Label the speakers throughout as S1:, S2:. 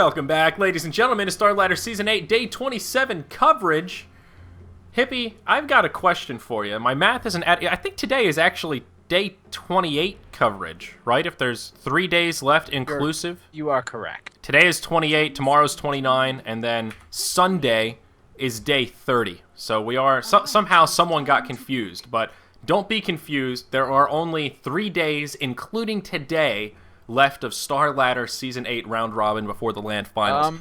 S1: Welcome back, ladies and gentlemen, to Starladder Season 8, Day 27 coverage. Hippie, I've got a question for you. My math isn't... I think today is actually Day 28 coverage, right? If there's 3 days left inclusive.
S2: You are correct.
S1: Today is 28, tomorrow's 29, and then Sunday is Day 30. So we are... somehow someone got confused, but don't be confused. There are only 3 days, including today, left of Starladder Season 8 Round Robin before the Land Finals.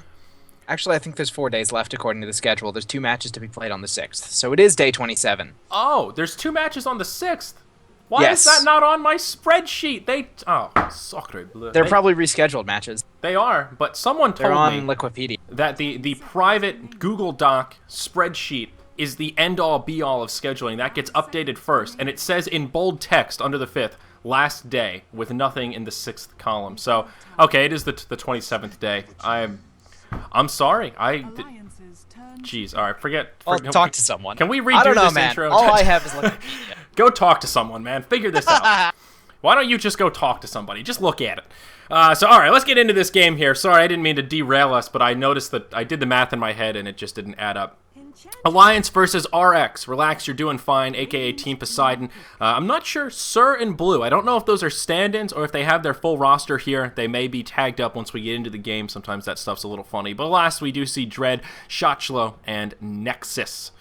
S2: Actually, I think there's 4 days left according to the schedule. There's 2 matches to be played on the 6th, so it is Day 27.
S1: Oh, there's 2 matches on the 6th? Why
S2: Yes.
S1: is that not on my spreadsheet? Sacre bleu.
S2: They're probably rescheduled matches.
S1: They are, but someone
S2: They're
S1: told
S2: on
S1: me
S2: Liquipedia.
S1: that the private Google Doc spreadsheet is the end-all, be-all of scheduling. That gets updated first, and it says in bold text under the 5th, last day, with nothing in the 6th column. So, okay, it is the 27th day. I'm sorry. Jeez, all right, forget.
S2: Talk to someone.
S1: Can we redo
S2: I don't know,
S1: this
S2: man.
S1: intro?
S2: All I have is Liquipedia.
S1: Go talk to someone, man. Figure this out. Why don't you just go talk to somebody? Just look at it. So, all right, let's get into this game here. Sorry, I didn't mean to derail us, but I noticed that I did the math in my head, and it just didn't add up. Alliance versus RX. Relax, you're doing fine, a.k.a. Team Poseidon. I'm not sure Sir and Blue. I don't know if those are stand-ins or if they have their full roster here. They may be tagged up once we get into the game. Sometimes that stuff's a little funny. But last, we do see Dread, Shotchlo, and Nexus.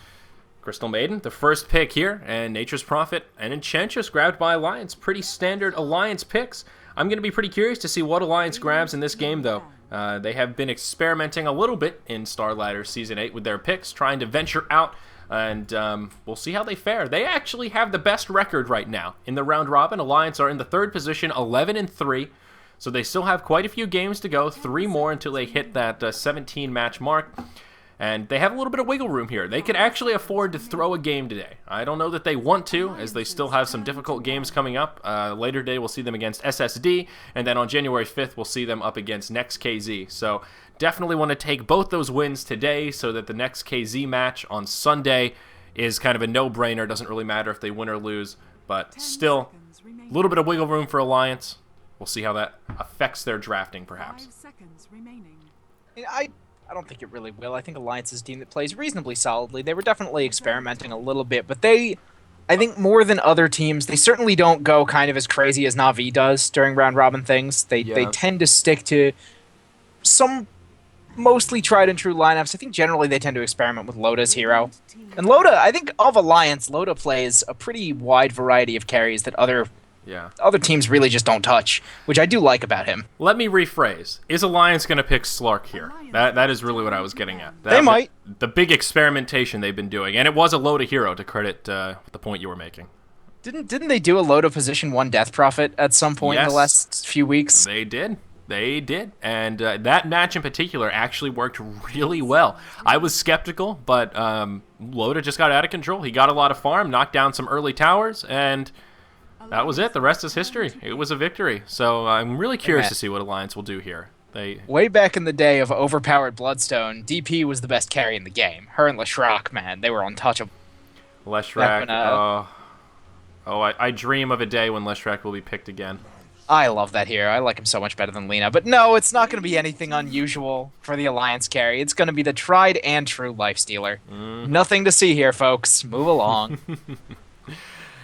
S1: Crystal Maiden, the first pick here, and Nature's Prophet and Enchantress grabbed by Alliance. Pretty standard Alliance picks. I'm going to be pretty curious to see what Alliance grabs in this game, though. They have been experimenting a little bit in Starladder Season 8 with their picks, trying to venture out, and we'll see how they fare. They actually have the best record right now in the round robin. Alliance are in the 3rd position, 11-3, so they still have quite a few games to go, 3 more until they hit that 17-match mark. And they have a little bit of wiggle room here. They could actually afford to throw a game today. I don't know that they want to, as they still have some difficult games coming up. Later today, we'll see them against SSD, and then on January 5th, we'll see them up against next.kz. So definitely want to take both those wins today so that the next.kz match on Sunday is kind of a no-brainer. Doesn't really matter if they win or lose, but still a little bit of wiggle room for Alliance. We'll see how that affects their drafting, perhaps.
S2: I don't think it really will. I think Alliance is a team that plays reasonably solidly. They were definitely experimenting a little bit, but I think more than other teams, they certainly don't go kind of as crazy as Na'Vi does during round-robin things. They tend to stick to some mostly tried-and-true lineups. I think generally they tend to experiment with Loda's hero. And Loda, I think of Alliance, Loda plays a pretty wide variety of carries that other teams really just don't touch, which I do like about him.
S1: Let me rephrase. Is Alliance going to pick Slark here? That is really what I was getting at.
S2: They might.
S1: The big experimentation they've been doing, and it was a Loda hero, to credit the point you were making.
S2: Didn't they do a Loda position 1 Death Prophet at some point in the last few weeks?
S1: They did. They did. And that match in particular actually worked really well. I was skeptical, but Loda just got out of control. He got a lot of farm, knocked down some early towers, and that was it. The rest is history. It was a victory. So I'm really curious to see what Alliance will do here.
S2: Way back in the day of overpowered Bloodstone, DP was the best carry in the game. Her and Leshrac, man, they were untouchable.
S1: Leshrac, I dream of a day when Leshrac will be picked again.
S2: I love that hero. I like him so much better than Lena. But no, it's not going to be anything unusual for the Alliance carry. It's going to be the tried and true Lifestealer. Nothing to see here, folks. Move along.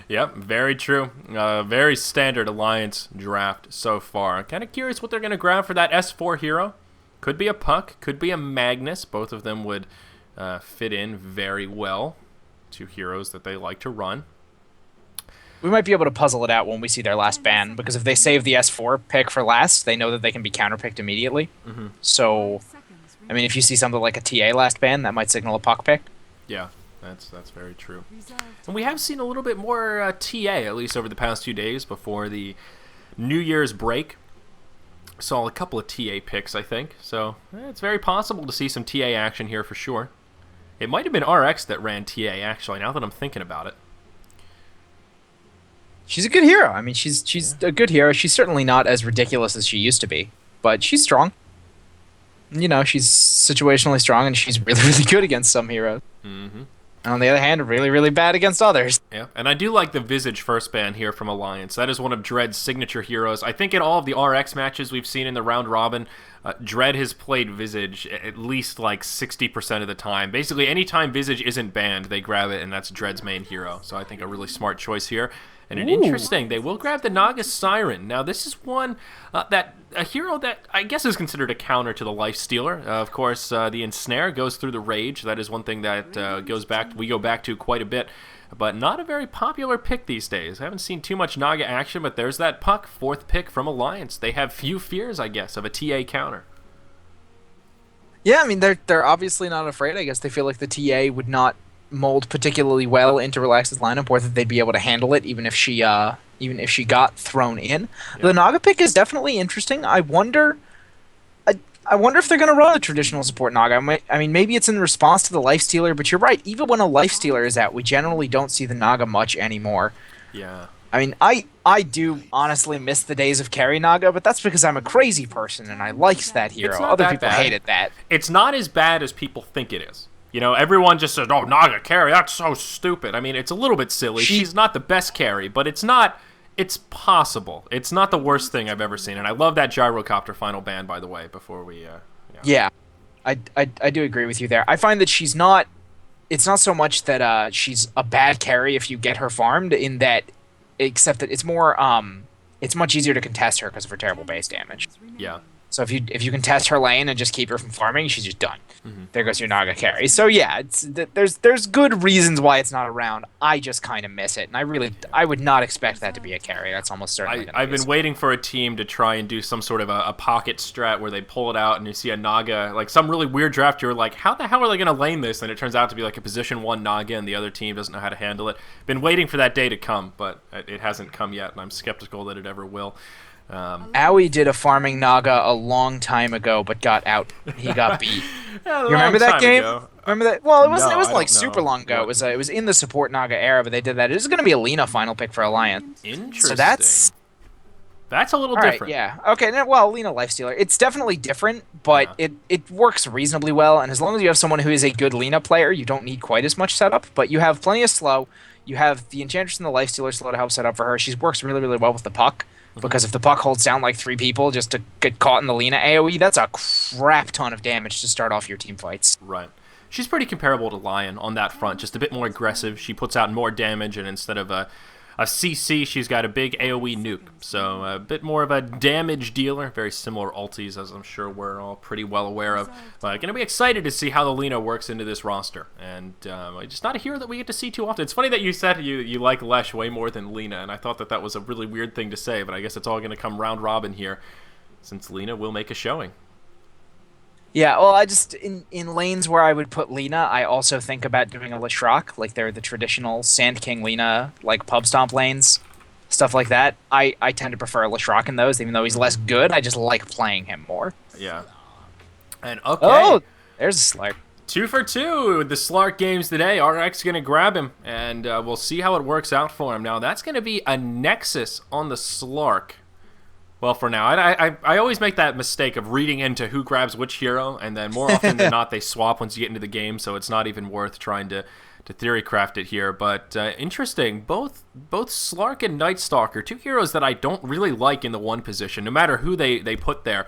S1: Yep, very true. Very standard Alliance draft so far. Kind of curious what they're going to grab for that S4 hero. Could be a Puck, could be a Magnus. Both of them would fit in very well to heroes that they like to run.
S2: We might be able to puzzle it out when we see their last ban, because if they save the S4 pick for last, they know that they can be counterpicked immediately. So, I mean, if you see something like a TA last ban, that might signal a Puck pick.
S1: Yeah. That's very true. And we have seen a little bit more TA, at least over the past 2 days before the New Year's break. Saw a couple of TA picks, I think. So it's very possible to see some TA action here for sure. It might have been RX that ran TA, actually, now that I'm thinking about it.
S2: She's a good hero. I mean, she's a good hero. She's certainly not as ridiculous as she used to be, but she's strong. You know, she's situationally strong, and she's really, really good against some heroes. On the other hand, really, really bad against others.
S1: Yeah, and I do like the Visage first ban here from Alliance. That is one of Dread's signature heroes. I think in all of the RX matches we've seen in the round robin, Dread has played Visage at least like 60% of the time. Basically, anytime Visage isn't banned, they grab it, and that's Dread's main hero. So I think a really smart choice here. And an interesting, they will grab the Naga Siren. Now, this is one a hero that I guess is considered a counter to the Lifestealer. Of course, the Ensnare goes through the Rage. That is one thing that we go back to quite a bit, but not a very popular pick these days. I haven't seen too much Naga action, but there's that Puck, 4th pick from Alliance. They have few fears, I guess, of a TA counter.
S2: Yeah, I mean, they're obviously not afraid. I guess they feel like the TA would not mold particularly well into Relax's lineup, or that they'd be able to handle it even if she got thrown in. Yeah. The Naga pick is definitely interesting. I wonder if they're going to run a traditional support Naga. I mean, maybe it's in response to the Lifestealer, but you're right. Even when a Lifestealer is out, we generally don't see the Naga much anymore.
S1: Yeah.
S2: I mean, I do honestly miss the days of carry Naga, but that's because I'm a crazy person and I liked that hero. Other people hated that.
S1: It's not as bad as people think it is. You know, everyone just says, "Oh, Naga carry, that's so stupid." I mean, it's a little bit silly. She's not the best carry, but it's not. It's possible. It's not the worst thing I've ever seen, and I love that Gyrocopter final ban, by the way. Before we,
S2: yeah, I do agree with you there. I find that she's not. It's not so much that she's a bad carry if you get her farmed. In that, except that it's more. It's much easier to contest her because of her terrible base damage.
S1: Yeah.
S2: So if you contest her lane and just keep her from farming, she's just done. There goes your Naga carry. So yeah, there's good reasons why it's not around. I just kind of miss it, and I would not expect that to be a carry. That's almost certainly.
S1: I've been waiting for a team to try and do some sort of a pocket strat where they pull it out and you see a Naga, like some really weird draft. You're like, how the hell are they going to lane this? And it turns out to be like a position 1 Naga, and the other team doesn't know how to handle it. Been waiting for that day to come, but it hasn't come yet, and I'm skeptical that it ever will.
S2: Owie did a farming Naga a long time ago, but got out. He got beat.
S1: Yeah,
S2: you remember that game?
S1: Ago.
S2: Remember that? Well, it wasn't.
S1: No,
S2: it wasn't like
S1: know.
S2: super long ago. It was in the support Naga era, but they did that. It is going to be a Lina final pick for Alliance.
S1: Interesting.
S2: So that's
S1: a little
S2: right,
S1: different.
S2: Yeah. Okay. Well, Lina Lifestealer. It's definitely different, but it works reasonably well. And as long as you have someone who is a good Lina player, you don't need quite as much setup. But you have plenty of slow. You have the Enchantress and the Lifestealer slow to help set up for her. She works really, really well with the Puck. Because if the Puck holds down like 3 people just to get caught in the Lina AoE, that's a crap ton of damage to start off your team fights.
S1: Right. She's pretty comparable to Lion on that front, just a bit more aggressive. She puts out more damage, and instead of a CC, she's got a big AoE nuke. So a bit more of a damage dealer. Very similar ultis, as I'm sure we're all pretty well aware of. But going to be excited to see how the Lina works into this roster. And just not a hero that we get to see too often. It's funny that you said you like Lesh way more than Lina, and I thought that was a really weird thing to say, but I guess it's all going to come round robin here, since Lina will make a showing.
S2: Yeah, well, I just, in lanes where I would put Lina, I also think about doing a Leshrac, like they're the traditional Sand King Lina, like pub stomp lanes, stuff like that. I tend to prefer Leshrac in those, even though he's less good, I just like playing him more.
S1: Yeah. And okay.
S2: Oh, there's a Slark.
S1: 2 for 2 with the Slark games today. RX going to grab him, and we'll see how it works out for him. Now, that's going to be a Nexus on the Slark. Well, for now, I always make that mistake of reading into who grabs which hero, and then more often than not, they swap once you get into the game, so it's not even worth trying to theory craft it here. But interesting, both Slark and Night Stalker, 2 heroes that I don't really like in the 1 position, no matter who they put there.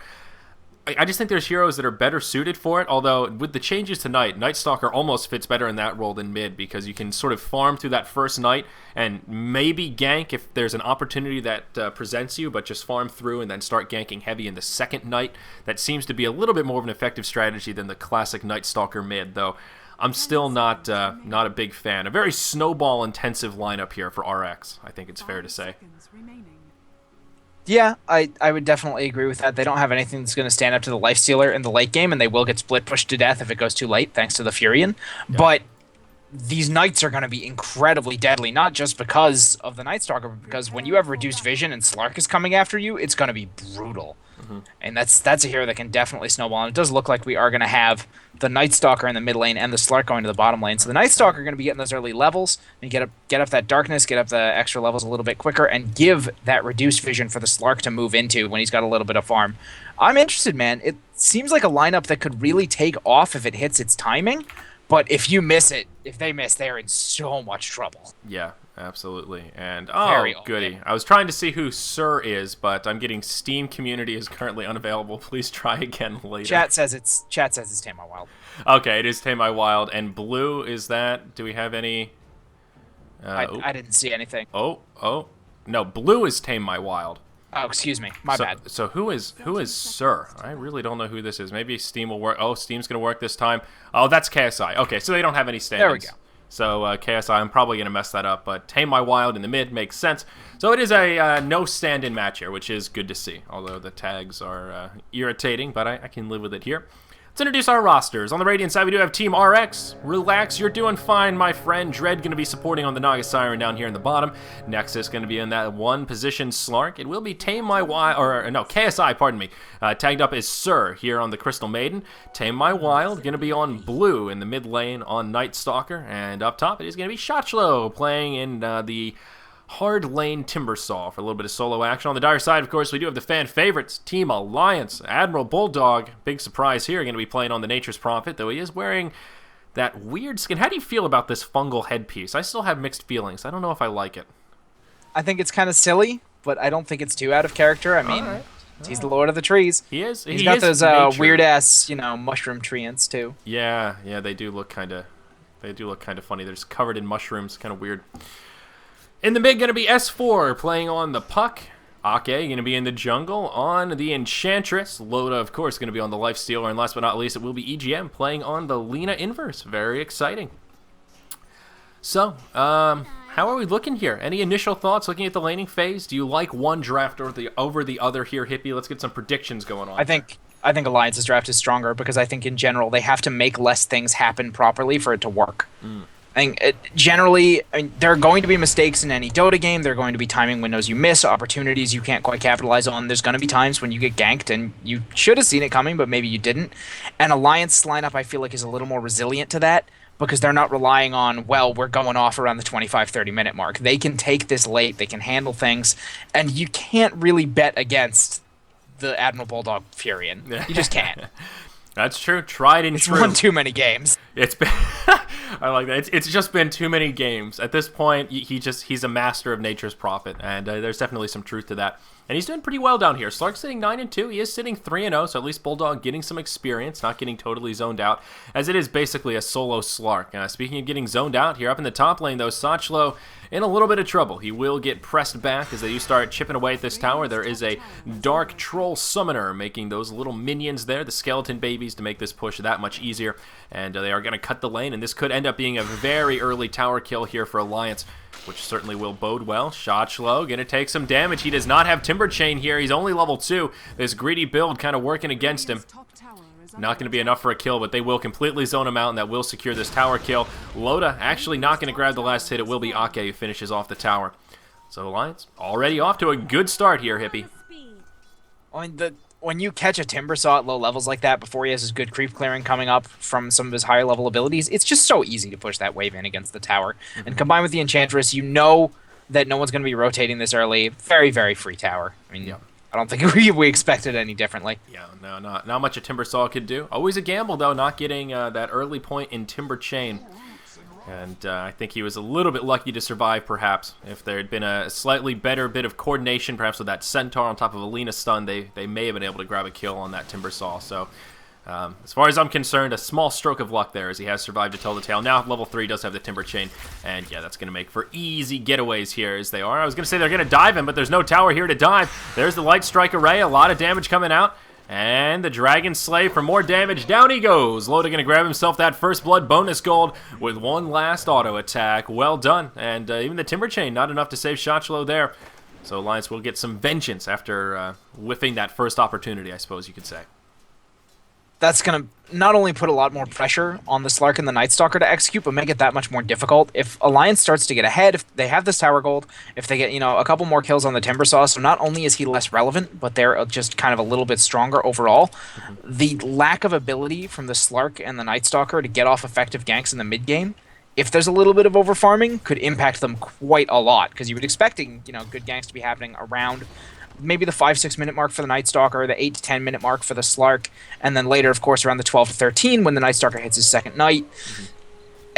S1: I just think there's heroes that are better suited for it, although with the changes tonight, Night Stalker almost fits better in that role than mid, because you can sort of farm through that first night and maybe gank if there's an opportunity that presents you, but just farm through and then start ganking heavy in the second night. That seems to be a little bit more of an effective strategy than the classic Night Stalker mid, though I'm still not a big fan. A very snowball-intensive lineup here for RX, I think it's fair to say.
S2: Yeah, I would definitely agree with that. They don't have anything that's going to stand up to the Lifestealer in the late game, and they will get split pushed to death if it goes too late, thanks to the Furion. Yeah. But these Knights are going to be incredibly deadly, not just because of the Night Stalker, but because when you have reduced vision and Slark is coming after you, it's going to be brutal. And that's a hero that can definitely snowball. And it does look like we are going to have the Night Stalker in the mid lane and the Slark going to the bottom lane. So the Night Stalker are going to be getting those early levels and get up that darkness, get up the extra levels a little bit quicker, and give that reduced vision for the Slark to move into when he's got a little bit of farm. I'm interested, man. It seems like a lineup that could really take off if it hits its timing. But if you miss it, if they miss, they're in so much trouble.
S1: Yeah, absolutely. And
S2: Very
S1: goody. I was trying to see who Sir is, but I'm getting Steam community is currently unavailable. Please try again later.
S2: Chat says it's Tame My Wild.
S1: Okay, it is Tame My Wild. And blue, is that? Do we have any?
S2: I didn't see anything.
S1: Oh. No, blue is Tame My Wild.
S2: Oh, excuse me. My bad.
S1: So who is Sir? I really don't know who this is. Maybe Steam will work. Oh, Steam's going to work this time. Oh, that's KSI. Okay, so they don't have any standings.
S2: There we go.
S1: So KSI, I'm probably going to mess that up, but Tame My Wild in the mid makes sense. So it is a no stand-in match here, which is good to see, although the tags are irritating, but I can live with it here. Let's introduce our rosters. On the Radiant side, we do have Team RX. Relax, you're doing fine, my friend. Dread going to be supporting on the Naga Siren down here in the bottom. Nexus going to be in that one position Slark. It will be Tame My Wild, or no, KSI, pardon me, tagged up as Sir here on the Crystal Maiden. Tame My Wild going to be on blue in the mid lane on Night Stalker. And up top, it is going to be Shotchlo playing in the hard lane Timbersaw for a little bit of solo action. On the dire side, of course, we do have the fan favorites, Team Alliance. Admiral Bulldog, big surprise here, going to be playing on the Nature's Prophet, though he is wearing that weird skin. How do you feel about this fungal headpiece? I still have mixed feelings. I don't know if I like it.
S2: I think it's kind of silly, but I don't think it's too out of character. I mean, he's the Lord of the Trees.
S1: He is.
S2: He's got those weird-ass, mushroom treants, too.
S1: Yeah, they do look kind of funny. They're just covered in mushrooms, kind of weird. In the mid, going to be S4 playing on the Puck. Ake going to be in the jungle on the Enchantress. Loda, of course, going to be on the Lifestealer. And last but not least, it will be EGM playing on the Lina Inverse. Very exciting. So, how are we looking here? Any initial thoughts looking at the laning phase? Do you like one draft over the other here, Hippie? Let's get some predictions going on.
S2: I think Alliance's draft is stronger because I think in general they have to make less things happen properly for it to work. I think generally, there are going to be mistakes in any Dota game. There are going to be timing windows you miss, opportunities you can't quite capitalize on. There's going to be times when you get ganked and you should have seen it coming, but maybe you didn't. And Alliance lineup, I feel like, is a little more resilient to that because they're not relying on, well, we're going off around the 25, 30-minute mark. They can take this late. They can handle things. And you can't really bet against the Admiral Bulldog Furion. You just can't.
S1: That's true. Tried and true.
S2: It's won too many games.
S1: It's been I like that. It's just been too many games. At this point, he's a master of Nature's Prophet, and there's definitely some truth to that. And he's doing pretty well down here. Slark's sitting 9-2. He is sitting 3-0, so at least Bulldog getting some experience, not getting totally zoned out, as it is basically a solo Slark. Speaking of getting zoned out, here up in the top lane, though, Sachlo in a little bit of trouble. He will get pressed back as they do start chipping away at this tower. There is a Dark Troll Summoner making those little minions there, the skeleton babies, to make this push that much easier. And they are going to cut the lane, and this could end up being a very early tower kill here for Alliance, which certainly will bode well. Shotchlo going to take some damage. He does not have Timber Chain here. He's only level 2. This greedy build kind of working against him. Not going to be enough for a kill, but they will completely zone him out, and that will secure this tower kill. Loda actually not going to grab the last hit. It will be Ake who finishes off the tower. So Alliance already off to a good start here, Hippie.
S2: When you catch a Timbersaw at low levels like that before he has his good creep clearing coming up from some of his higher level abilities, it's just so easy to push that wave in against the tower. And combined with the Enchantress, you know that no one's going to be rotating this early. Very, very free tower. I mean, I don't think we expected any differently.
S1: Yeah, no, not much a Timbersaw could do. Always a gamble, though, not getting that early point in Timber Chain. And I think he was a little bit lucky to survive, perhaps. If there had been a slightly better bit of coordination, perhaps with that Centaur on top of Alina stun, they may have been able to grab a kill on that Timbersaw. So, as far as I'm concerned, a small stroke of luck there as he has survived to tell the tale. Now, level 3 does have the Timber Chain, and yeah, that's going to make for easy getaways here as they are. I was going to say they're going to dive him, but there's no tower here to dive. There's the Light Strike Array, a lot of damage coming out. And the Dragon Slay for more damage. Down he goes. Loda going to grab himself that First Blood bonus gold with one last auto attack. Well done. And even the Timber Chain, not enough to save Shotchlo there. So Alliance will get some vengeance after whiffing that first opportunity, I suppose you could say.
S2: That's going to not only put a lot more pressure on the Slark and the Night Stalker to execute, but make it that much more difficult. If Alliance starts to get ahead, if they have this tower gold, if they get, a couple more kills on the Timbersaw, so not only is he less relevant, but they're just kind of a little bit stronger overall. The lack of ability from the Slark and the Night Stalker to get off effective ganks in the mid game, if there's a little bit of overfarming, could impact them quite a lot, because you would expecting, good ganks to be happening around maybe the 5-6 minute mark for the Night Stalker, the 8 to 10 minute mark for the Slark, and then later, of course, around the 12 to 13 when the Night Stalker hits his second night.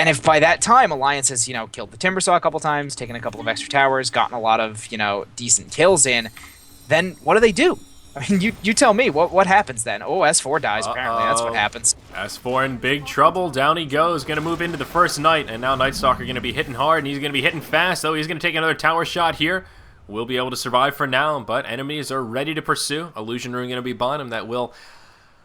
S2: And if by that time Alliance has, killed the Timbersaw a couple times, taken a couple of extra towers, gotten a lot of, decent kills in, then what do? I mean, you tell me, what happens then? Oh, S4 dies, apparently. That's what happens.
S1: S4 in big trouble. Down he goes. Going to move into the first Knight, and now Night Stalker going to be hitting hard, and he's going to be hitting fast, though he's going to take another tower shot here. Will be able to survive for now, but enemies are ready to pursue. Illusion Rune going to be bottom. That will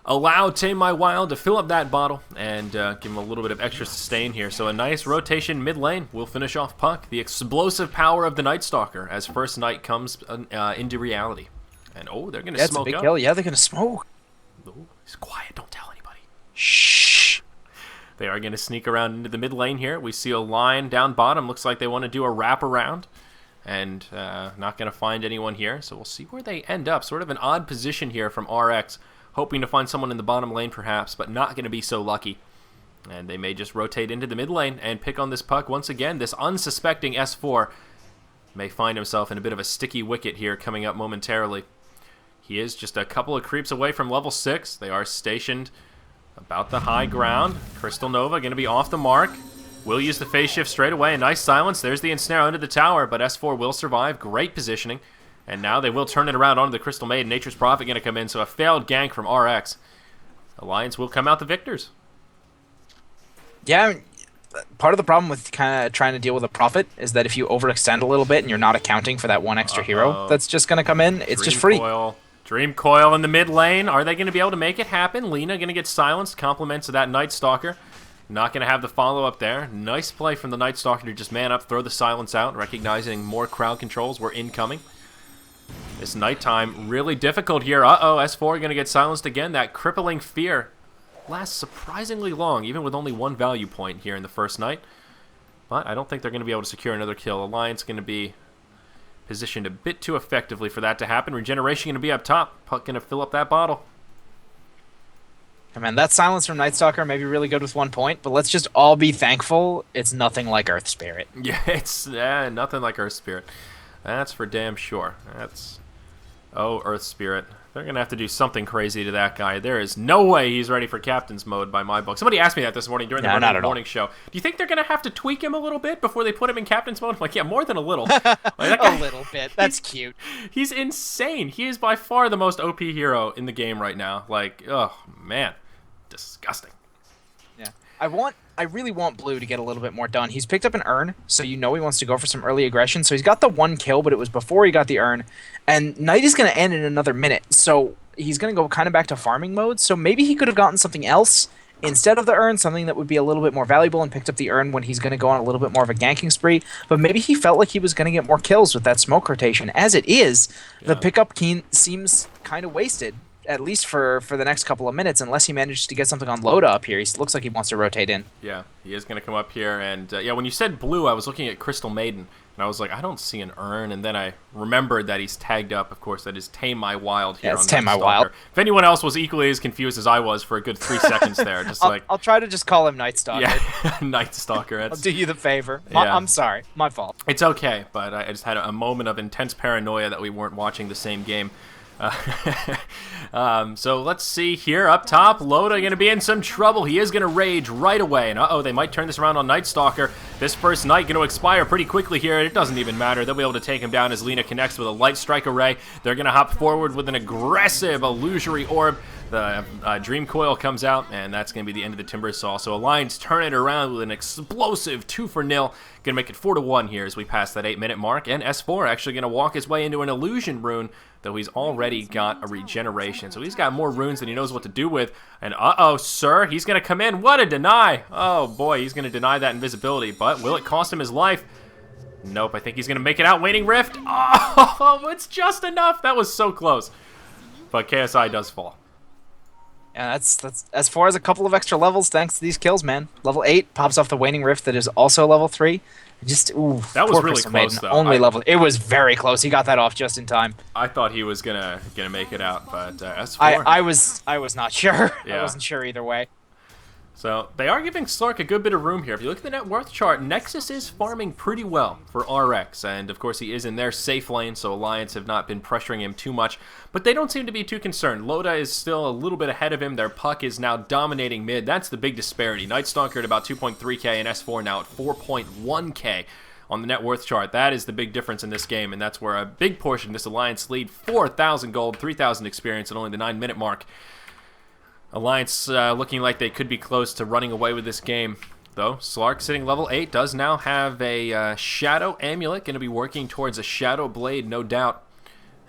S1: allow Tame My Wild to fill up that bottle and give him a little bit of extra sustain here. So a nice rotation mid lane will finish off Puck. The explosive power of the Night Stalker as first Knight comes into reality. And they're going to smoke
S2: That's a big
S1: up.
S2: kill. Yeah, they're going to smoke.
S1: Ooh, he's quiet. Don't tell anybody.
S2: Shh.
S1: They are going to sneak around into the mid lane here. We see a line down bottom. Looks like they want to do a wrap around. And not going to find anyone here. So we'll see where they end up. Sort of an odd position here from RX. Hoping to find someone in the bottom lane perhaps, but not going to be so lucky. And they may just rotate into the mid lane and pick on this Puck once again. This unsuspecting S4 may find himself in a bit of a sticky wicket here coming up momentarily. He is just a couple of creeps away from level 6. They are stationed about the high ground. Crystal Nova going to be off the mark. Will use the phase shift straight away. A nice silence. There's the ensnare under the tower, but S4 will survive. Great positioning. And now they will turn it around onto the Crystal Maiden. Nature's Prophet going to come in, so a failed gank from RX. Alliance will come out the victors.
S2: Yeah, I mean, part of the problem with kind of trying to deal with a Prophet is that if you overextend a little bit and you're not accounting for that one extra hero that's just going to come in, it's just free.
S1: Dream Coil in the mid lane. Are they going to be able to make it happen? Lina going to get silenced. Compliments of that Night Stalker. Not going to have the follow-up there. Nice play from the Night Stalker to just man up, throw the silence out, recognizing more crowd controls were incoming. This nighttime really difficult here. S4 going to get silenced again. That crippling fear lasts surprisingly long, even with only one value point here in the first night. But I don't think they're going to be able to secure another kill. Alliance going to be positioned a bit too effectively for that to happen. Regeneration going to be up top. Puck going to fill up that bottle.
S2: I mean, that silence from Night Stalker may be really good with 1 point, but let's just all be thankful it's nothing like Earth Spirit.
S1: Yeah, it's nothing like Earth Spirit. That's for damn sure. That's... Oh, Earth Spirit. They're going to have to do something crazy to that guy. There is no way he's ready for Captain's Mode by my book. Somebody asked me that this morning during the morning show. Do you think they're going to have to tweak him a little bit before they put him in Captain's Mode? I'm like, yeah, more than a little. Like,
S2: a little bit. That's cute.
S1: He's insane. He is by far the most OP hero in the game right now. Like, oh, man. Disgusting.
S2: Yeah. I really want Blue to get a little bit more done. He's picked up an urn, so he wants to go for some early aggression. So he's got the 1 kill, but it was before he got the urn. And Night is going to end in another minute, so he's going to go kind of back to farming mode. So maybe he could have gotten something else instead of the urn, something that would be a little bit more valuable, and picked up the urn when he's going to go on a little bit more of a ganking spree. But maybe he felt like he was going to get more kills with that smoke rotation. As it is, the pickup key seems kind of wasted. At least for the next couple of minutes, unless he manages to get something on Loda up here. He looks like he wants to rotate in.
S1: Yeah, he is going to come up here. And, yeah, when you said Blue, I was looking at Crystal Maiden, and I was like, I don't see an urn. And then I remembered that he's tagged up, of course, that is Tame My Wild here on
S2: Tame My Wild.
S1: If anyone else was equally as confused as I was for a good 3 seconds there, just
S2: I'll try to just call him Night Stalker.
S1: Yeah, Night Stalker.
S2: I'll do you the favor.
S1: Yeah.
S2: I'm sorry. My fault.
S1: It's okay, but I just had a moment of intense paranoia that we weren't watching the same game. So let's see here up top. Loda going to be in some trouble. He is going to rage right away. And they might turn this around on Night Stalker. This first Night going to expire pretty quickly here. It doesn't even matter. They'll be able to take him down as Lina connects with a Light Strike Array. They're going to hop forward with an aggressive Illusory Orb. The Dream Coil comes out, and that's going to be the end of the Timbersaw. So Alliance turn it around with an explosive 2-0. Going to make it 4-1 here as we pass that 8-minute mark. And S4 actually going to walk his way into an Illusion Rune, though he's already got a regeneration. So he's got more runes than he knows what to do with. And sir, he's going to come in. What a deny. Oh, boy, he's going to deny that invisibility. But will it cost him his life? Nope, I think he's going to make it out. Waning Rift. Oh, it's just enough. That was so close. But KSI does fall.
S2: Yeah, that's as far as a couple of extra levels thanks to these kills, man. Level 8 pops off the Waning Rift that is also level 3.
S1: That was really close, though.
S2: Only level. It was very close. He got that off just in time.
S1: I thought he was gonna make it out, but S4.
S2: I was not sure.
S1: Yeah.
S2: I wasn't sure either way.
S1: So they are giving Slark a good bit of room here. If you look at the net worth chart, Nexus is farming pretty well for RX, and of course he is in their safe lane, so Alliance have not been pressuring him too much, but they don't seem to be too concerned. Loda is still a little bit ahead of him. Their puck is now dominating mid. That's the big disparity. Nightstalker at about 2.3k and S4 now at 4.1k on the net worth chart. That is the big difference in this game, and that's where a big portion of this Alliance lead, 4,000 gold, 3,000 experience at only the 9-minute mark. Alliance looking like they could be close to running away with this game, though. Slark sitting level 8 does now have a Shadow Amulet, going to be working towards a Shadow Blade, no doubt.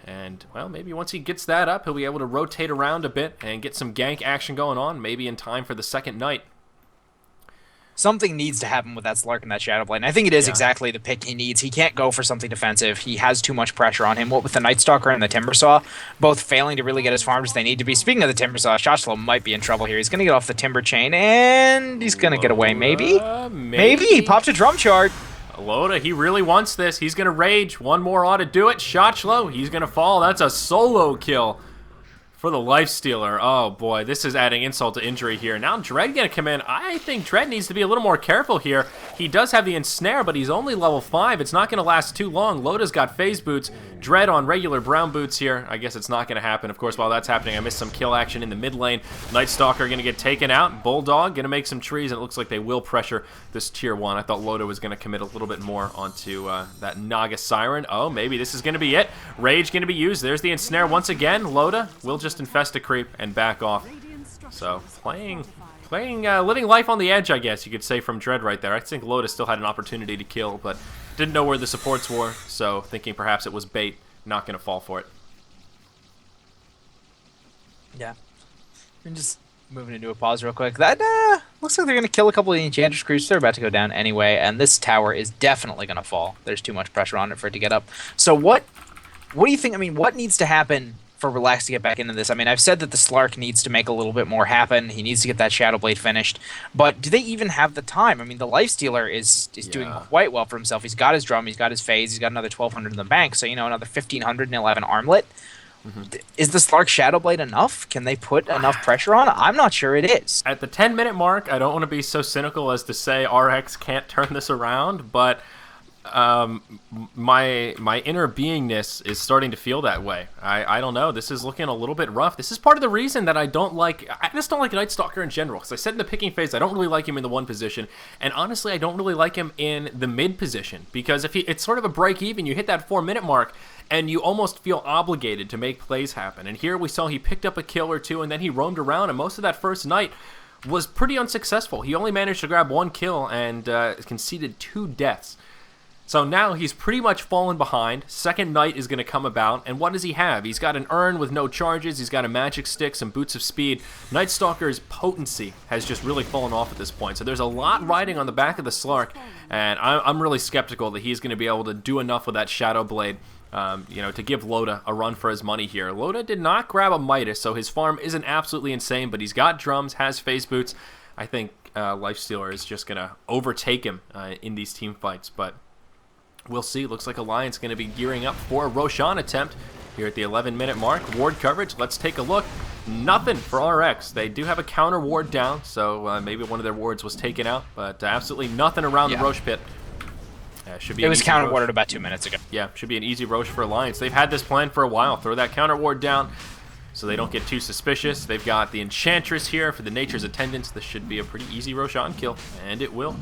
S1: And, well, maybe once he gets that up, he'll be able to rotate around a bit and get some gank action going on, maybe in time for the second night.
S2: Something needs to happen with that Slark and that Shadow Blade, and I think it is exactly the pick he needs. He can't go for something defensive. He has too much pressure on him. What with the Nightstalker and the Timbersaw, both failing to really get as farmed as they need to be. Speaking of the Timbersaw, Shoshlo might be in trouble here. He's going to get off the Timber Chain, and he's going to get away, maybe? Maybe. He popped a drum chart.
S1: Loda, he really wants this. He's going to rage. One more ought to do it. Shoshlo, he's going to fall. That's a solo kill for the Lifestealer. Oh boy, this is adding insult to injury here. Now Dread gonna come in. I think Dread needs to be a little more careful here. He does have the ensnare, but he's only level 5. It's not gonna last too long. Loda's got phase boots. Dread on regular brown boots here. I guess it's not gonna happen. Of course, while that's happening, I missed some kill action in the mid lane. Nightstalker gonna get taken out. Bulldog gonna make some trees, and it looks like they will pressure this tier 1. I thought Loda was gonna commit a little bit more onto that Naga Siren. Oh, maybe this is gonna be it. Rage gonna be used. There's the ensnare once again. Loda will just infest a creep and back off. So living life on the edge, I guess you could say, from Dread right there. I think Loda still had an opportunity to kill, but didn't know where the supports were, so thinking perhaps it was bait, not going to fall for it.
S2: Yeah. I'm just moving into a pause real quick. That looks like they're going to kill a couple of the Enchantress creeps. They're about to go down anyway, and this tower is definitely going to fall. There's too much pressure on it for it to get up. So what do you think? I mean, what needs to happen for Relax to get back into this? I mean, I've said that the Slark needs to make a little bit more happen. He needs to get that Shadow Blade finished. But do they even have the time? I mean, the Lifestealer is doing quite well for himself. He's got his drum, he's got his phase, he's got another 1,200 in the bank, so, you know, another 1,500 and he'll have an armlet. Is the Slark Shadow Blade enough? Can they put enough pressure on? I'm not sure it is.
S1: At the 10-minute mark, I don't want to be so cynical as to say RX can't turn this around, but my inner beingness is starting to feel that way. I don't know. This is looking a little bit rough. This is part of the reason that I just don't like Nightstalker in general. Because I said in the picking phase, I don't really like him in the 1 position. And honestly, I don't really like him in the mid position. Because it's sort of a break even. You hit that 4-minute mark, and you almost feel obligated to make plays happen. And here we saw he picked up a kill or two, and then he roamed around, and most of that first night was pretty unsuccessful. He only managed to grab 1 kill and conceded 2 deaths. So now he's pretty much fallen behind. Second night is going to come about, and what does he have? He's got an urn with no charges, he's got a magic stick, some boots of speed. Nightstalker's potency has just really fallen off at this point, so there's a lot riding on the back of the Slark, and I'm really skeptical that he's going to be able to do enough with that Shadow Blade, you know, to give Loda a run for his money here. Loda did not grab a Midas, so his farm isn't absolutely insane, but he's got drums, has phase boots. I think Lifestealer is just going to overtake him in these team fights, but we'll see. Looks like Alliance going to be gearing up for a Roshan attempt here at the 11-minute mark. Ward coverage, let's take a look. Nothing for RX. They do have a counter ward down, so maybe one of their wards was taken out, but absolutely nothing around the Roche pit. Should be
S2: it was counter warded about 2 minutes ago.
S1: Yeah, should be an easy Roche for Alliance. They've had this plan for a while. Throw that counter ward down so they don't get too suspicious. They've got the Enchantress here for the Nature's Attendants. This should be a pretty easy Roshan kill, and it will.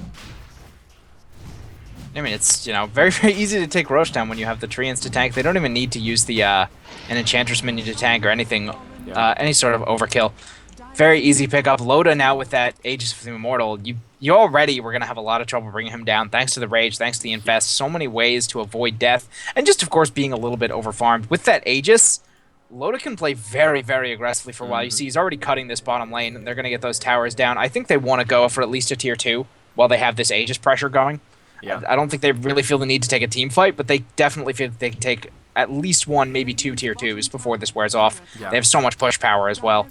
S2: I mean, it's, you know, very, very easy to take Roche down when you have the Treants to tank. They don't even need to use the an Enchantress minion to tank or anything, any sort of overkill. Very easy pickup. Loda now with that Aegis of the Immortal, you already were going to have a lot of trouble bringing him down, thanks to the Rage, thanks to the Infest. So many ways to avoid death, and just, of course, being a little bit overfarmed. With that Aegis, Loda can play very, very aggressively for a while. You see, he's already cutting this bottom lane, and they're going to get those towers down. I think they want to go for at least a tier 2 while they have this Aegis pressure going. Yeah. I don't think they really feel the need to take a team fight, but they definitely feel they can take at least 1, maybe 2 tier 2s before this wears off. Yeah. They have so much push power as well.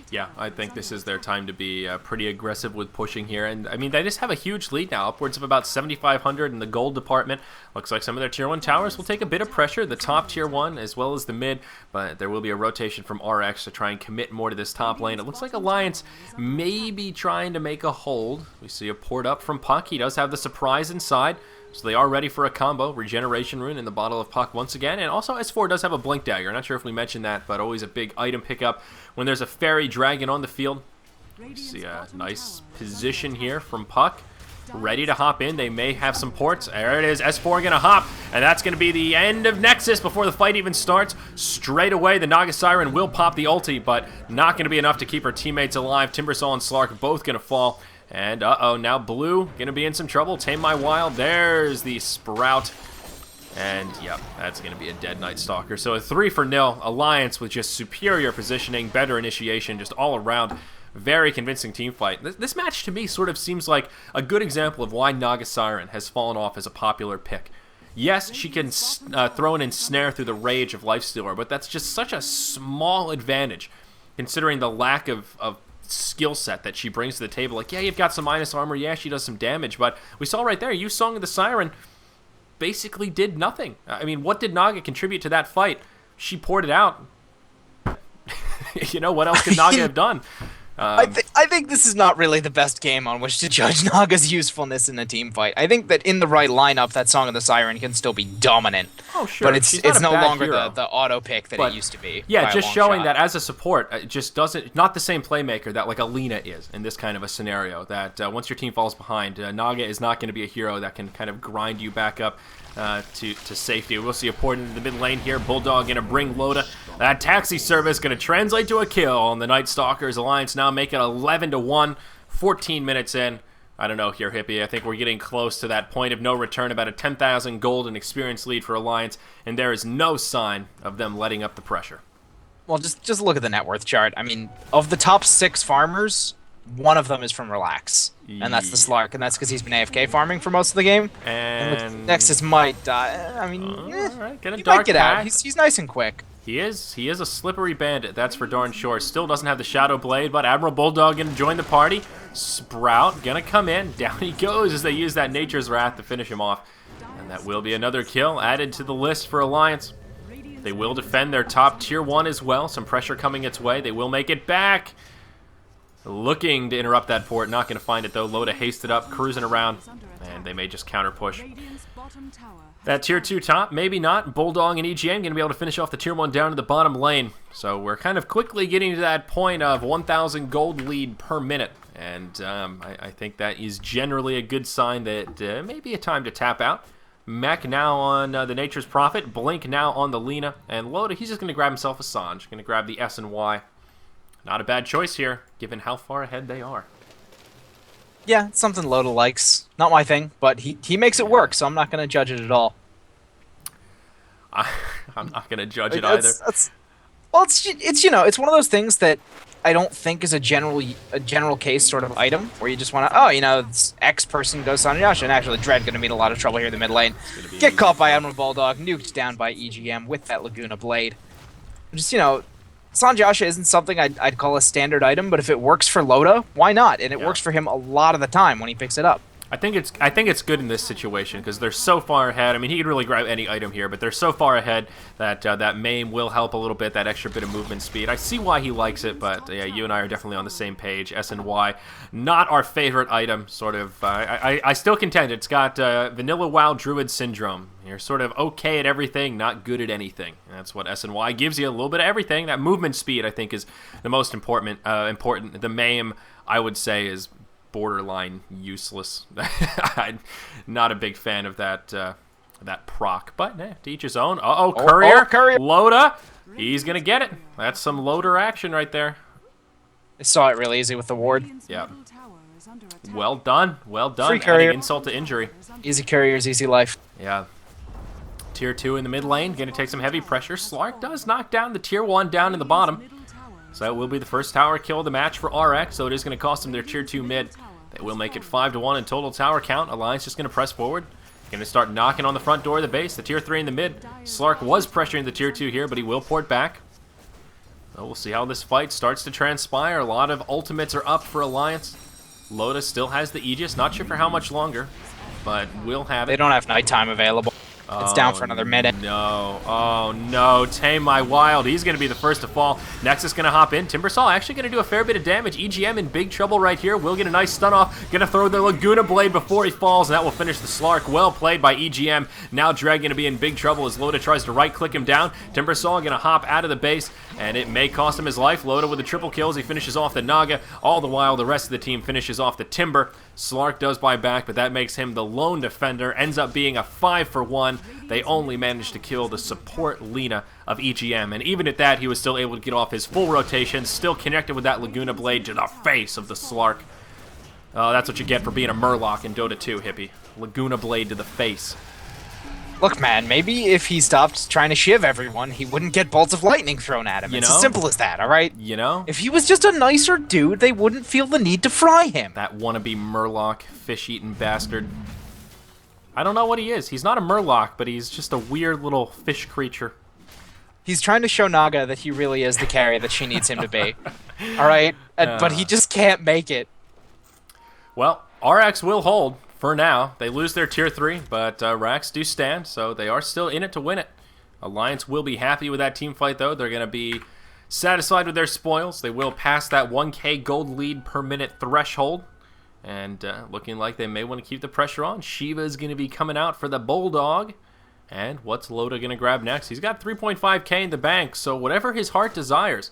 S1: Yeah, I think this is their time to be pretty aggressive with pushing here. And, I mean, they just have a huge lead now, upwards of about 7,500 in the gold department. Looks like some of their Tier 1 towers will take a bit of pressure, the top Tier 1 as well as the mid. But there will be a rotation from RX to try and commit more to this top lane. It looks like Alliance may be trying to make a hold. We see a port up from Puck. He does have the surprise inside. So they are ready for a combo. Regeneration Rune in the bottle of Puck once again. And also S4 does have a Blink Dagger. Not sure if we mentioned that, but always a big item pickup when there's a Fairy Dragon on the field. You see a nice position here from Puck. Ready to hop in. They may have some ports. There it is. S4 going to hop. And that's going to be the end of Nexus before the fight even starts. Straight away, the Naga Siren will pop the ulti, but not going to be enough to keep her teammates alive. Timbersaw and Slark both going to fall. And, uh-oh, now Blue going to be in some trouble. Tame My Wild. There's the Sprout. And, yep, that's going to be a dead Night Stalker. So a 3-0 Alliance with just superior positioning, better initiation, just all around. Very convincing team fight. This match, to me, sort of seems like a good example of why Naga Siren has fallen off as a popular pick. Yes, she can throw an ensnare through the rage of Lifestealer, but that's just such a small advantage, considering the lack of skill set that she brings to the table. Like, yeah, you've got some minus armor, yeah, she does some damage, but we saw right there, you Song of the Siren basically did nothing. I mean, what did Naga contribute to that fight? She poured it out. You know, what else could Naga have done?
S2: I think this is not really the best game on which to judge Naga's usefulness in a team fight. I think that in the right lineup, that Song of the Siren can still be dominant.
S1: Oh, sure.
S2: But it's no longer the auto pick that it used to be.
S1: Yeah, just showing that as a support, it just doesn't, not the same playmaker that like Alina is in this kind of a scenario. That once your team falls behind, Naga is not going to be a hero that can kind of grind you back up to safety. We'll see a port into the mid lane here. Bulldog going to bring Loda. That taxi service going to translate to a kill on the Night Stalkers. Alliance now make it 11-1, 14 minutes in. I don't know here, Hippie. I think we're getting close to that point of no return, about a 10,000 gold and experience lead for Alliance, and there is no sign of them letting up the pressure.
S2: Well, just look at the net worth chart. I mean, of the top 6 farmers, one of them is from Relax, and that's the Slark, and that's because he's been AFK farming for most of the game.
S1: And
S2: Nexus might die. I mean,
S1: right,
S2: he might get out. He's nice and quick.
S1: He is a slippery bandit, that's for darn sure. Still doesn't have the Shadow Blade, but Admiral Bulldog gonna join the party. Sprout gonna come in. Down he goes as they use that Nature's Wrath to finish him off. And that will be another kill added to the list for Alliance. They will defend their top Tier 1 as well. Some pressure coming its way. They will make it back. Looking to interrupt that port. Not going to find it, though. Loda hasted up, cruising around. And they may just counter push. That Tier 2 top, maybe not. Bulldog and EGN going to be able to finish off the Tier 1 down to the bottom lane. So we're kind of quickly getting to that point of 1,000 gold lead per minute. And I think that is generally a good sign that may be a time to tap out. Mech now on the Nature's Prophet. Blink now on the Lina. And Loda, he's just going to grab himself a Sanj. Going to grab the S and Y. Not a bad choice here, given how far ahead they are.
S2: Yeah, it's something Loda likes. Not my thing, but he makes it work, so I'm not going to judge it at all.
S1: I'm not going to judge it either.
S2: Well, it's you know, it's one of those things that I don't think is a general case sort of item where you just want to, oh, you know, this X person goes Sanyash, and actually Dread going to be in a lot of trouble here in the mid lane. Get caught by Admiral Bulldog, nuked down by EGM with that Laguna Blade. Just, you know, Sanjasha isn't something I'd call a standard item, but if it works for Loda, why not? And it works for him a lot of the time when he picks it up.
S1: I think it's good in this situation because they're so far ahead. I mean, he could really grab any item here, but they're so far ahead that that maim will help a little bit, that extra bit of movement speed. I see why he likes it, but yeah, you and I are definitely on the same page. S and Y, not our favorite item, sort of. I still contend it's got Vanilla WoW Druid Syndrome. You're sort of okay at everything, not good at anything. And that's what S and Y gives you, a little bit of everything. That movement speed, I think, is the most important. The maim, I would say, is borderline useless. I'm not a big fan of that that proc, but to each his own. Courier. Loda, he's gonna get it. That's some Loader action right there.
S2: I saw it really easy with the ward.
S1: Yeah. Well done.
S2: Free courier.
S1: Adding insult to injury.
S2: Easy couriers, easy life.
S1: Yeah. Tier 2 in the mid lane, gonna take some heavy pressure. Slark does knock down the Tier 1 down in the bottom. So that will be the first tower kill of the match for RX, so it is going to cost them their Tier 2 mid. They will make it 5-1 in total tower count. Alliance just going to press forward. Going to start knocking on the front door of the base. The Tier 3 in the mid. Slark was pressuring the Tier 2 here, but he will port back. So we'll see how this fight starts to transpire. A lot of ultimates are up for Alliance. Loda still has the Aegis. Not sure for how much longer, but will have it.
S2: They don't have nighttime available. It's down for another minute.
S1: No. Oh, no. Tame My Wild. He's going to be the first to fall. Nexus going to hop in. Timbersaw actually going to do a fair bit of damage. EGM in big trouble right here. Will get a nice stun off. Going to throw the Laguna Blade before he falls, and that will finish the Slark. Well played by EGM. Now Dreg going to be in big trouble as Loda tries to right-click him down. Timbersaw going to hop out of the base, and it may cost him his life. Loda with the triple kills. He finishes off the Naga. All the while, the rest of the team finishes off the Timber. Slark does buy back, but that makes him the lone defender. Ends up being a 5-for-1. They only managed to kill the support Lina of EGM, and even at that, he was still able to get off his full rotation, still connected with that Laguna Blade to the face of the Slark. That's what you get for being a Murloc in Dota 2, hippie. Laguna Blade to the face.
S2: Look, man, maybe if he stopped trying to shiv everyone, he wouldn't get bolts of lightning thrown at him. It's as simple as that, all right?
S1: You know?
S2: If he was just a nicer dude, they wouldn't feel the need to fry him.
S1: That wannabe Murloc, fish-eating bastard. I don't know what he is. He's not a Murloc, but he's just a weird little fish creature.
S2: He's trying to show Naga that he really is the carry that she needs him to be. All right? But he just can't make it.
S1: Well, RX will hold for now. They lose their tier 3, but Rax do stand, so they are still in it to win it. Alliance will be happy with that team fight, though. They're going to be satisfied with their spoils. They will pass that 1k gold lead per minute threshold. And looking like they may want to keep the pressure on. Shiva is going to be coming out for the Bulldog. And what's Loda going to grab next? He's got 3.5k in the bank, so whatever his heart desires,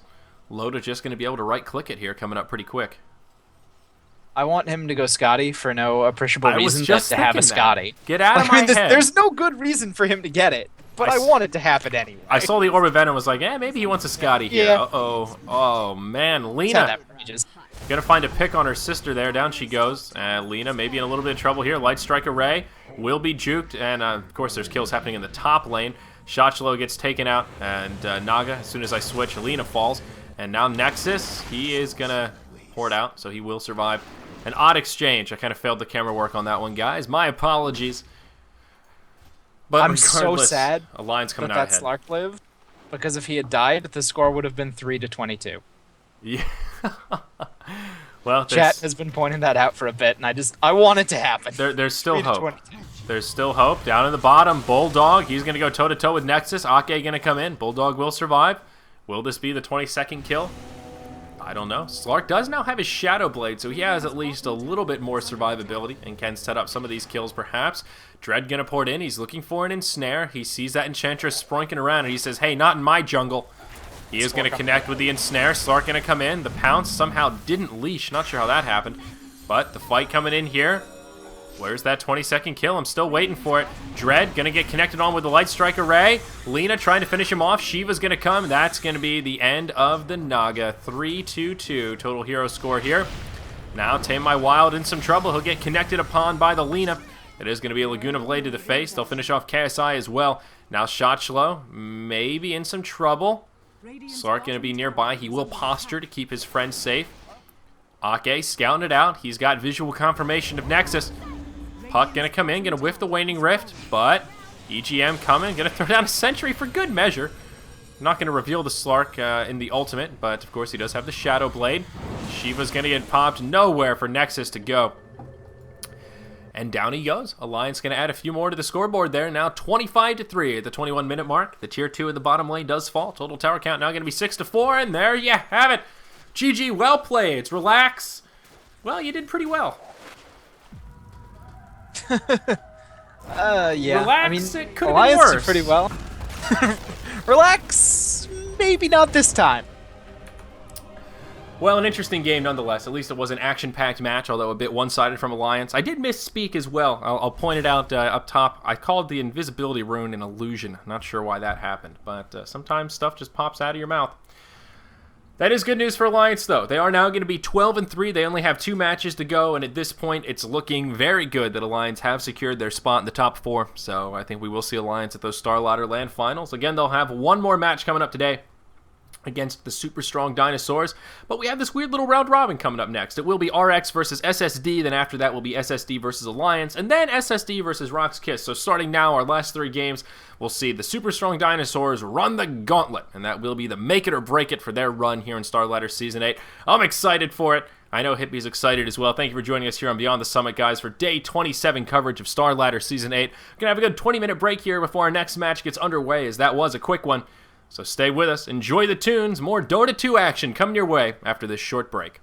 S1: Loda just going to be able to right-click it here, coming up pretty quick.
S2: I want him to go Scotty for no appreciable reason
S1: just
S2: to have a Scotty.
S1: Get out of my head.
S2: There's no good reason for him to get it, but I want it to happen anyway.
S1: I saw the Orb of Venom and was like, maybe he wants a Scotty here.
S2: Yeah.
S1: Uh-oh. Oh, man. Lina. Gonna find a pick on her sister there. Down she goes. Lina maybe in a little bit of trouble here. Light Strike Array will be juked. And, of course, there's kills happening in the top lane. Shotchlo gets taken out. And Naga, as soon as I switch, Lina falls. And now Nexus, he is going to pour it out, so he will survive. An odd exchange. I kind of failed the camera work on that one, guys. My apologies. But
S2: I'm so sad
S1: Alliance coming out ahead.
S2: Slark lived, because if he had died, the score would have been 3-22.
S1: Yeah. Well,
S2: Chat has been pointing that out for a bit, and I want it to happen.
S1: There's still hope. There's still hope. Down in the bottom, Bulldog. He's going to go toe-to-toe with Nexus. Ake going to come in. Bulldog will survive. Will this be the 22nd kill? I don't know. Slark does now have his Shadow Blade, so he has at least a little bit more survivability and can set up some of these kills, perhaps. Dread going to pour it in. He's looking for an ensnare. He sees that Enchantress spronking around, and he says, hey, not in my jungle. He is going to connect with the ensnare. Slark going to come in. The pounce somehow didn't leash. Not sure how that happened. But the fight coming in here. Where's that 22nd kill? I'm still waiting for it. Dread going to get connected on with the Light Strike Array. Lina trying to finish him off. Shiva's going to come. That's going to be the end of the Naga. 3-2-2 total hero score here. Now Tame My Wild in some trouble. He'll get connected upon by the Lina. It is going to be a Laguna Blade to the face. They'll finish off KSI as well. Now Shotchlo maybe in some trouble. Slark going to be nearby. He will posture to keep his friends safe. Ake scouting it out. He's got visual confirmation of Nexus. Puck going to come in, going to whiff the Waning Rift, but EGM coming, going to throw down a Sentry for good measure. Not going to reveal the Slark in the ultimate, but of course he does have the Shadow Blade. Shiva's going to get popped. Nowhere for Nexus to go. And down he goes. Alliance going to add a few more to the scoreboard there. Now 25-3 at the 21-minute mark. The tier 2 in the bottom lane does fall. Total tower count now going to be 6-4, and there you have it. GG, well played. Relax. Well, you did pretty well.
S2: Yeah.
S1: Relax,
S2: I mean,
S1: it could have been
S2: Alliance
S1: worse.
S2: did pretty well. Relax, maybe not this time.
S1: Well, an interesting game nonetheless. At least it was an action-packed match, although a bit one-sided from Alliance. I did misspeak as well. I'll point it out up top. I called the invisibility rune an illusion. Not sure why that happened, but sometimes stuff just pops out of your mouth. That is good news for Alliance, though. They are now going to be 12-3. They only have 2 matches to go, and at this point, it's looking very good that Alliance have secured their spot in the top 4. So I think we will see Alliance at those Starladder LAN finals. Again, they'll have one more match coming up today against the super strong dinosaurs. But we have this weird little round robin coming up next. It will be RX versus SSD, then after that will be SSD versus Alliance, and then SSD versus rox.kis. So starting now, our last 3 games, we'll see the super strong dinosaurs run the gauntlet, and that will be the make it or break it for their run here in Starladder Season 8. I'm excited for it. I know Hippie's excited as well. Thank you for joining us here on Beyond the Summit, guys, for Day 27 coverage of Starladder Season 8. We're going to have a good 20-minute break here before our next match gets underway, as that was a quick one. So stay with us, enjoy the tunes, more Dota 2 action coming your way after this short break.